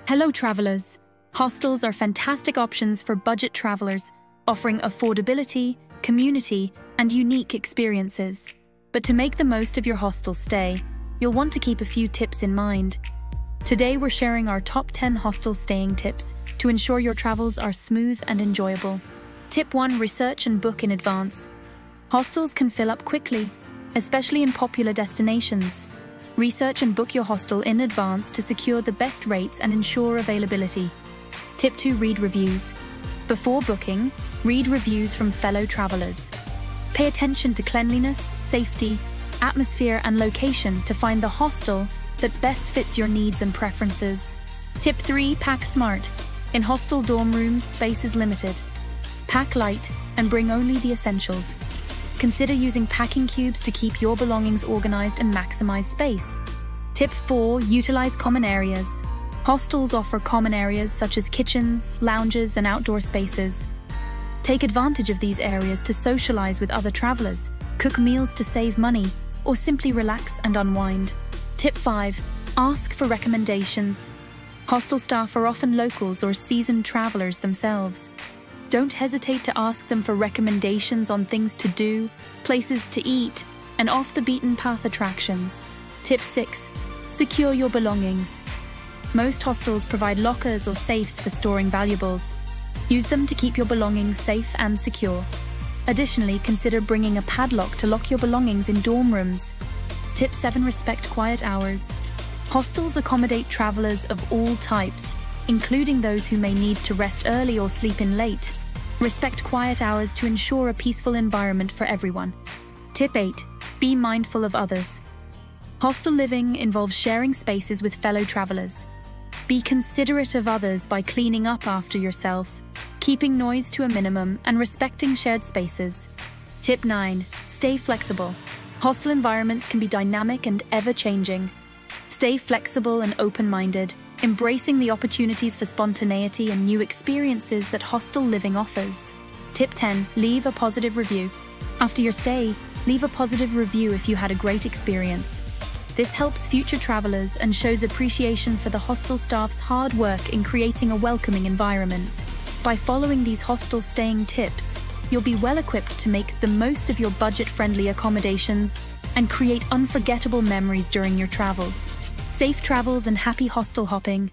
Hello travelers! Hostels are fantastic options for budget travelers, offering affordability, community, and unique experiences. But to make the most of your hostel stay, you'll want to keep a few tips in mind. Today we're sharing our top 10 hostel staying tips to ensure your travels are smooth and enjoyable. Tip 1. Research and book in advance. Hostels can fill up quickly, especially in popular destinations. Research and book your hostel in advance to secure the best rates and ensure availability. Tip 2. Read reviews. Before booking, read reviews from fellow travelers. Pay attention to cleanliness, safety, atmosphere, and location to find the hostel that best fits your needs and preferences. Tip 3. Pack smart. In hostel dorm rooms, space is limited. Pack light and bring only the essentials. Consider using packing cubes to keep your belongings organized and maximize space. Tip 4. Utilize common areas. Hostels offer common areas such as kitchens, lounges, and outdoor spaces. Take advantage of these areas to socialize with other travelers, cook meals to save money, or simply relax and unwind. Tip 5. Ask for recommendations. Hostel staff are often locals or seasoned travelers themselves. Don't hesitate to ask them for recommendations on things to do, places to eat, and off-the-beaten-path attractions. Tip 6. Secure your belongings. Most hostels provide lockers or safes for storing valuables. Use them to keep your belongings safe and secure. Additionally, consider bringing a padlock to lock your belongings in dorm rooms. Tip 7. Respect quiet hours. Hostels accommodate travelers of all types, including those who may need to rest early or sleep in late. Respect quiet hours to ensure a peaceful environment for everyone. Tip 8. Be mindful of others. Hostel living involves sharing spaces with fellow travelers. Be considerate of others by cleaning up after yourself, keeping noise to a minimum, and respecting shared spaces. Tip 9. Stay flexible. Hostel environments can be dynamic and ever-changing. Stay flexible and open-minded, embracing the opportunities for spontaneity and new experiences that hostel living offers. Tip 10. Leave a positive review. After your stay, leave a positive review if you had a great experience. This helps future travelers and shows appreciation for the hostel staff's hard work in creating a welcoming environment. By following these hostel staying tips, you'll be well equipped to make the most of your budget-friendly accommodations and create unforgettable memories during your travels. Safe travels and happy hostel hopping!